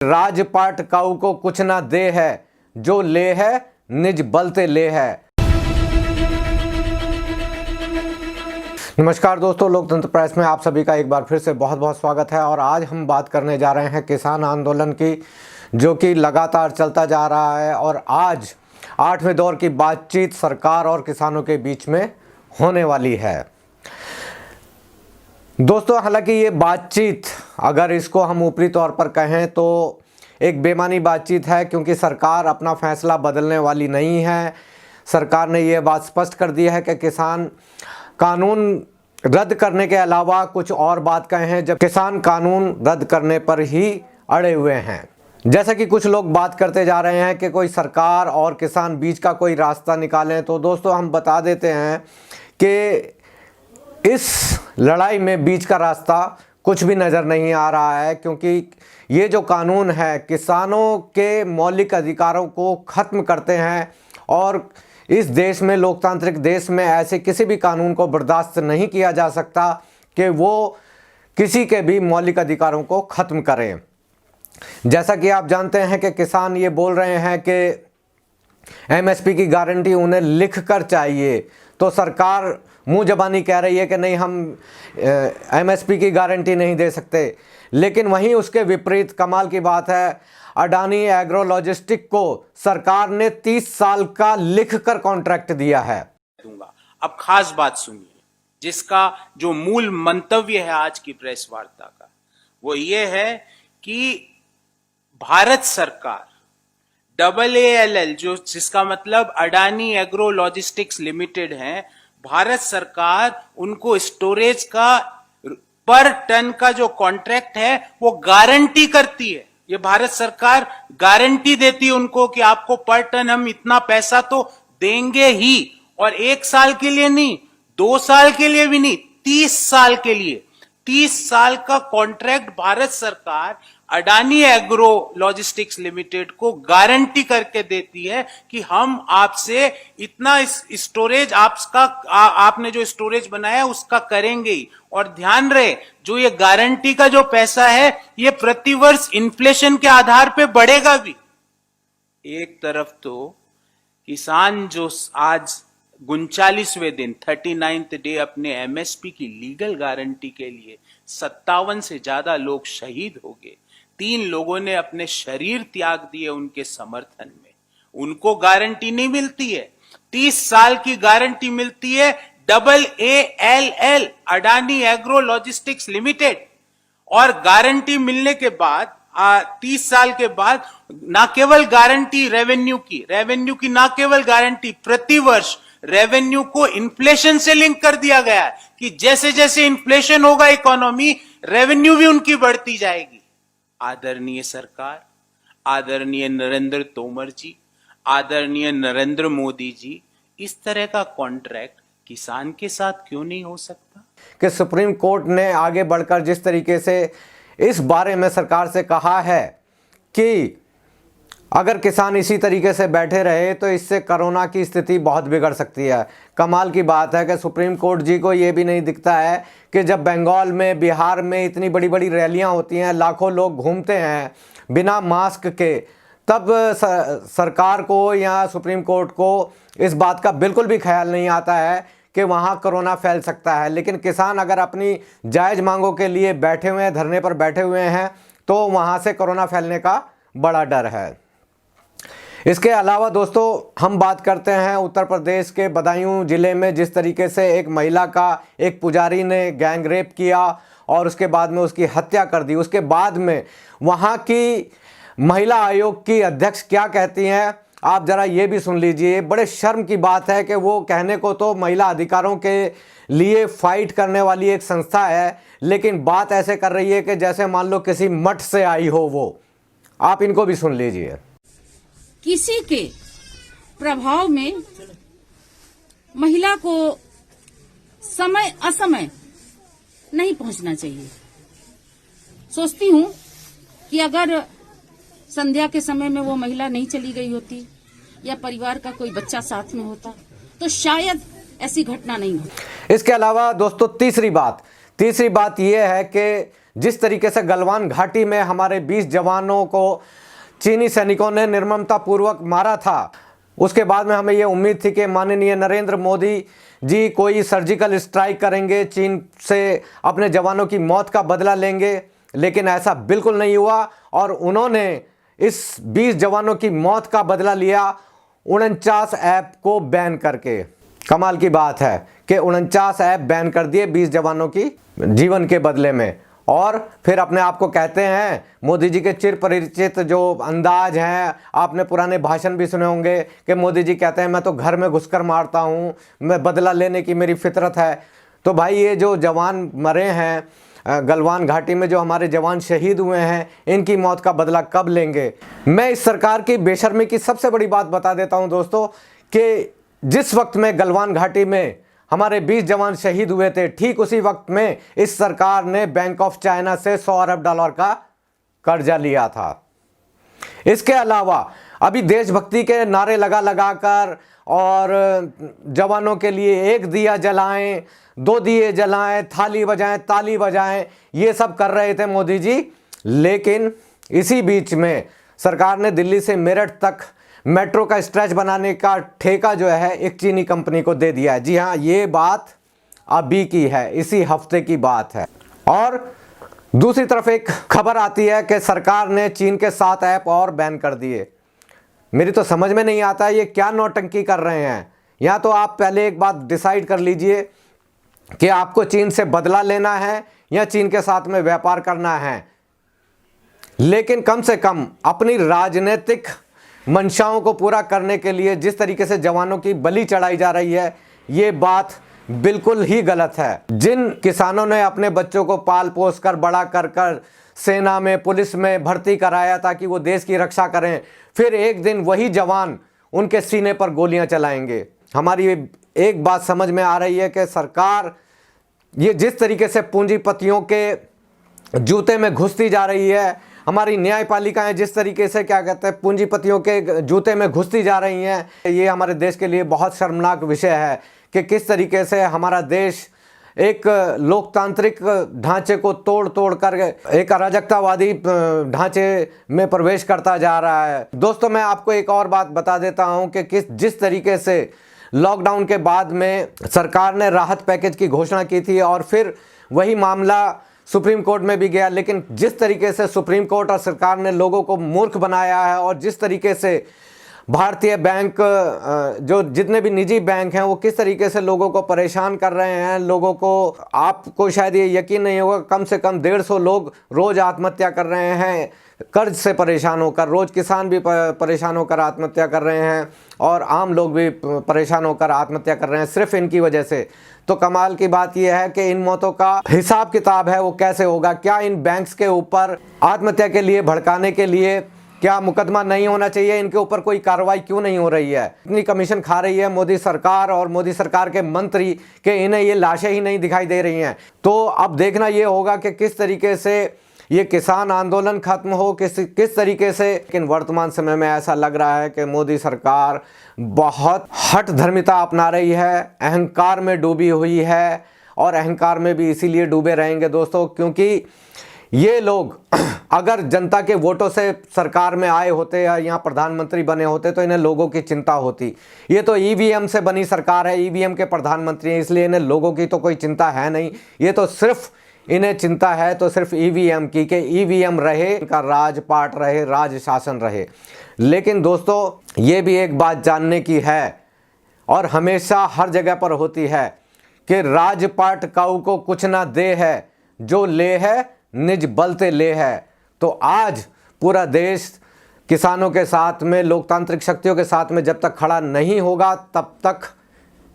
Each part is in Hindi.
राजपाट काऊ को कुछ ना दे है, जो ले है निज बलते ले है। नमस्कार दोस्तों, लोकतंत्र प्रेस में आप सभी का एक बार फिर से बहुत बहुत स्वागत है। और आज हम बात करने जा रहे हैं किसान आंदोलन की, जो कि लगातार चलता जा रहा है। और आज 8वें दौर की बातचीत सरकार और किसानों के बीच में होने वाली है। दोस्तों, हालांकि ये बातचीत, अगर इसको हम ऊपरी तौर पर कहें तो एक बेमानी बातचीत है, क्योंकि सरकार अपना फैसला बदलने वाली नहीं है। सरकार ने ये बात स्पष्ट कर दी है कि किसान कानून रद्द करने के अलावा कुछ और बात कहे हैं, जब किसान कानून रद्द करने पर ही अड़े हुए हैं। जैसा कि कुछ लोग बात करते जा रहे हैं कि कोई सरकार और किसान बीच का कोई रास्ता निकालें, तो दोस्तों हम बता देते हैं कि इस लड़ाई में बीच का रास्ता कुछ भी नज़र नहीं आ रहा है, क्योंकि ये जो कानून है किसानों के मौलिक अधिकारों को ख़त्म करते हैं। और इस देश में, लोकतांत्रिक देश में, ऐसे किसी भी कानून को बर्दाश्त नहीं किया जा सकता कि वो किसी के भी मौलिक अधिकारों को ख़त्म करें। जैसा कि आप जानते हैं कि किसान ये बोल रहे हैं कि एमएसपी की गारंटी उन्हें लिख कर चाहिए, तो सरकार मुंह जबानी कह रही है कि नहीं, हम एमएसपी की गारंटी नहीं दे सकते। लेकिन वहीं उसके विपरीत कमाल की बात है, अडानी एग्रो लॉजिस्टिक को सरकार ने 30 साल का लिखकर कॉन्ट्रैक्ट दिया है। अब खास बात सुनिए, जिसका जो मूल मंतव्य है आज की प्रेस वार्ता का, वो ये है कि भारत सरकार AALL, जो जिसका मतलब अडानी एग्रो लॉजिस्टिक्स लिमिटेड है, भारत सरकार उनको स्टोरेज का पर टन का जो कॉन्ट्रैक्ट है वो गारंटी करती है। ये भारत सरकार गारंटी देती है उनको कि आपको पर टन हम इतना पैसा तो देंगे ही, और 1 साल के लिए नहीं, 2 साल के लिए भी नहीं, 30 साल के लिए। 30 साल का कॉन्ट्रैक्ट भारत सरकार अडानी एग्रो लॉजिस्टिक्स लिमिटेड को गारंटी करके देती है कि हम आपसे इतना स्टोरेज आपने जो स्टोरेज बनाया है उसका करेंगे ही। और ध्यान रहे, जो ये गारंटी का जो पैसा है ये प्रतिवर्ष इन्फ्लेशन के आधार पे बढ़ेगा भी। एक तरफ तो किसान जो आज 39वें दिन 39th डे अपने एमएसपी की लीगल गारंटी के लिए 57 से ज्यादा लोग शहीद हो गए, 3 लोगों ने अपने शरीर त्याग दिए उनके समर्थन में, उनको गारंटी नहीं मिलती है। 30 साल की गारंटी मिलती है AALL, Adani agro logistics limited. और गारंटी मिलने के बाद 30 साल के बाद ना केवल गारंटी रेवेन्यू की ना केवल गारंटी, प्रतिवर्ष रेवेन्यू को इन्फ्लेशन से लिंक कर दिया गया है कि जैसे जैसे इन्फ्लेशन होगा इकोनॉमी, रेवेन्यू भी उनकी बढ़ती जाएगी। आदरणीय सरकार, आदरणीय नरेंद्र तोमर जी, आदरणीय नरेंद्र मोदी जी, इस तरह का कॉन्ट्रैक्ट किसान के साथ क्यों नहीं हो सकता? कि सुप्रीम कोर्ट ने आगे बढ़कर जिस तरीके से इस बारे में सरकार से कहा है कि अगर किसान इसी तरीके से बैठे रहे तो इससे कोरोना की स्थिति बहुत बिगड़ सकती है। कमाल की बात है कि सुप्रीम कोर्ट जी को ये भी नहीं दिखता है कि जब बंगाल में, बिहार में इतनी बड़ी बड़ी रैलियां होती हैं, लाखों लोग घूमते हैं बिना मास्क के, तब सरकार को या सुप्रीम कोर्ट को इस बात का बिल्कुल भी ख्याल नहीं आता है कि वहाँ कोरोना फैल सकता है। लेकिन किसान अगर अपनी जायज़ मांगों के लिए बैठे हुए हैं, धरने पर बैठे हुए हैं, तो वहाँ से कोरोना फैलने का बड़ा डर है। इसके अलावा दोस्तों, हम बात करते हैं उत्तर प्रदेश के बदायूं जिले में, जिस तरीके से एक महिला का एक पुजारी ने गैंग रेप किया और उसके बाद में उसकी हत्या कर दी। उसके बाद में वहाँ की महिला आयोग की अध्यक्ष क्या कहती हैं, आप ज़रा ये भी सुन लीजिए। बड़े शर्म की बात है कि वो कहने को तो महिला अधिकारों के लिए फाइट करने वाली एक संस्था है, लेकिन बात ऐसे कर रही है कि जैसे मान लो किसी मठ से आई हो वो। आप इनको भी सुन लीजिए। किसी के प्रभाव में महिला को समय असमय नहीं पहुंचना चाहिए। सोचती हूँ कि अगर संध्या के समय में वो महिला नहीं चली गई होती या परिवार का कोई बच्चा साथ में होता तो शायद ऐसी घटना नहीं होती। इसके अलावा दोस्तों, तीसरी बात तीसरी बात यह है कि जिस तरीके से गलवान घाटी में हमारे 20 जवानों को चीनी सैनिकों ने निर्ममतापूर्वक मारा था, उसके बाद में हमें ये उम्मीद थी कि माननीय नरेंद्र मोदी जी कोई सर्जिकल स्ट्राइक करेंगे, चीन से अपने जवानों की मौत का बदला लेंगे, लेकिन ऐसा बिल्कुल नहीं हुआ और उन्होंने इस 20 जवानों की मौत का बदला लिया 49 ऐप को बैन करके। कमाल की बात है कि 49 ऐप बैन कर दिए 20 जवानों की जीवन के बदले में, और फिर अपने आप को कहते हैं मोदी जी के चिर परिचित जो अंदाज हैं, आपने पुराने भाषण भी सुने होंगे कि मोदी जी कहते हैं मैं तो घर में घुसकर मारता हूं, मैं बदला लेने की मेरी फितरत है। तो भाई ये जो जवान मरे हैं गलवान घाटी में, जो हमारे जवान शहीद हुए हैं, इनकी मौत का बदला कब लेंगे? मैं इस सरकार की बेशर्मी की सबसे बड़ी बात बता देता हूं दोस्तों कि जिस वक्त में गलवान घाटी में हमारे 20 जवान शहीद हुए थे, ठीक उसी वक्त में इस सरकार ने बैंक ऑफ चाइना से 100 अरब डॉलर का कर्जा लिया था। इसके अलावा अभी देशभक्ति के नारे लगा लगा कर और जवानों के लिए 1 दिया जलाएं, 2 दिए जलाएं, थाली बजाएं, ताली बजाएं, ये सब कर रहे थे मोदी जी। लेकिन इसी बीच में सरकार ने दिल्ली से मेरठ तक मेट्रो का स्ट्रेच बनाने का ठेका जो है एक चीनी कंपनी को दे दिया है। जी हाँ, ये बात अभी की है, इसी हफ्ते की बात है। और दूसरी तरफ एक खबर आती है कि सरकार ने चीन के 7 ऐप और बैन कर दिए। मेरी तो समझ में नहीं आता ये क्या नौटंकी कर रहे हैं। या तो आप पहले एक बात डिसाइड कर लीजिए कि आपको चीन से बदला लेना है या चीन के साथ में व्यापार करना है, लेकिन कम से कम अपनी राजनीतिक मंशाओं को पूरा करने के लिए जिस तरीके से जवानों की बलि चढ़ाई जा रही है, ये बात बिल्कुल ही गलत है। जिन किसानों ने अपने बच्चों को पाल पोस कर बड़ा कर कर सेना में, पुलिस में भर्ती कराया ताकि वो देश की रक्षा करें, फिर एक दिन वही जवान उनके सीने पर गोलियां चलाएंगे। हमारी एक बात समझ में आ रही है कि सरकार ये जिस तरीके से पूंजीपतियों के जूते में घुसती जा रही है, हमारी न्यायपालिकाएं जिस तरीके से क्या कहते हैं पूंजीपतियों के जूते में घुसती जा रही हैं, ये हमारे देश के लिए बहुत शर्मनाक विषय है कि किस तरीके से हमारा देश एक लोकतांत्रिक ढांचे को तोड़ तोड़ कर एक अराजकतावादी ढांचे में प्रवेश करता जा रहा है। दोस्तों, मैं आपको एक और बात बता देता हूं कि जिस तरीके से लॉकडाउन के बाद में सरकार ने राहत पैकेज की घोषणा की थी और फिर वही मामला सुप्रीम कोर्ट में भी गया, लेकिन जिस तरीके से सुप्रीम कोर्ट और सरकार ने लोगों को मूर्ख बनाया है और जिस तरीके से भारतीय बैंक जो जितने भी निजी बैंक हैं वो किस तरीके से लोगों को परेशान कर रहे हैं, लोगों को, आपको शायद ये यकीन नहीं होगा, कम से कम 150 लोग रोज़ आत्महत्या कर रहे हैं कर्ज से परेशान होकर। रोज़ किसान भी परेशान होकर आत्महत्या कर रहे हैं और आम लोग भी परेशान होकर आत्महत्या कर रहे हैं सिर्फ इनकी वजह से। तो कमाल की बात यह है कि इन मौतों का हिसाब किताब है वो कैसे होगा? क्या इन बैंक्स के ऊपर आत्महत्या के लिए भड़काने के लिए क्या मुकदमा नहीं होना चाहिए? इनके ऊपर कोई कार्रवाई क्यों नहीं हो रही है? इतनी कमीशन खा रही है मोदी सरकार और मोदी सरकार के मंत्री कि इन्हें ये लाशें ही नहीं दिखाई दे रही हैं। तो अब देखना ये होगा कि किस तरीके से ये किसान आंदोलन खत्म हो, किस तरीके से। लेकिन वर्तमान समय में ऐसा लग रहा है कि मोदी सरकार बहुत हठ धर्मिता अपना रही है, अहंकार में डूबी हुई है और अहंकार में भी इसीलिए डूबे रहेंगे दोस्तों, क्योंकि ये लोग अगर जनता के वोटों से सरकार में आए होते या यहाँ प्रधानमंत्री बने होते तो इन्हें लोगों की चिंता होती। ये तो ईवीएम से बनी सरकार है, ईवीएम के प्रधानमंत्री हैं, इसलिए इन्हें लोगों की तो कोई चिंता है नहीं। ये तो सिर्फ इन्हें चिंता है तो सिर्फ ईवीएम की, कि ईवीएम रहे, इनका राजपाट रहे, राज शासन रहे। लेकिन दोस्तों, ये भी एक बात जानने की है और हमेशा हर जगह पर होती है कि राजपाट काऊ को कुछ ना दे है, जो ले है निज बलते ले है। तो आज पूरा देश किसानों के साथ में, लोकतांत्रिक शक्तियों के साथ में जब तक खड़ा नहीं होगा तब तक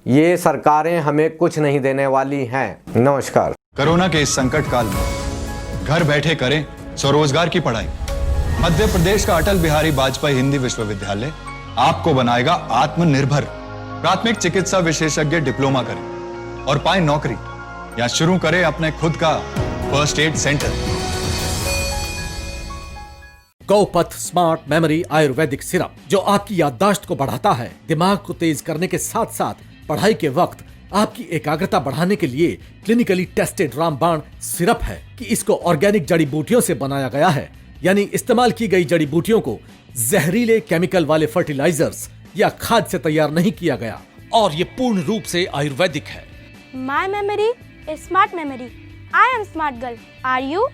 ये सरकारें हमें कुछ नहीं देने वाली हैं। नमस्कार। कोरोना के इस संकट काल में घर बैठे करें स्वरोजगार की पढ़ाई। मध्य प्रदेश का अटल बिहारी वाजपेयी हिंदी विश्वविद्यालय आपको बनाएगा आत्मनिर्भर। प्राथमिक चिकित्सा विशेषज्ञ डिप्लोमा करें और पाएं नौकरी, या शुरू करें अपने खुद का first aid center. Gaupath smart memory Ayurvedic syrup, जो आपकी याददाश्त को बढ़ाता है, दिमाग को तेज करने के साथ साथ पढ़ाई के वक्त आपकी एकाग्रता बढ़ाने के लिए क्लिनिकली टेस्टेड रामबाण सिरप है कि इसको ऑर्गेनिक जड़ी बूटियों से बनाया गया है, यानी इस्तेमाल की गई जड़ी बूटियों को जहरीले केमिकल वाले फर्टिलाइजर्स या खाद से तैयार नहीं किया गया और ये पूर्ण रूप से आयुर्वेदिक है। My memory is smart memory. I am smart girl. Are you?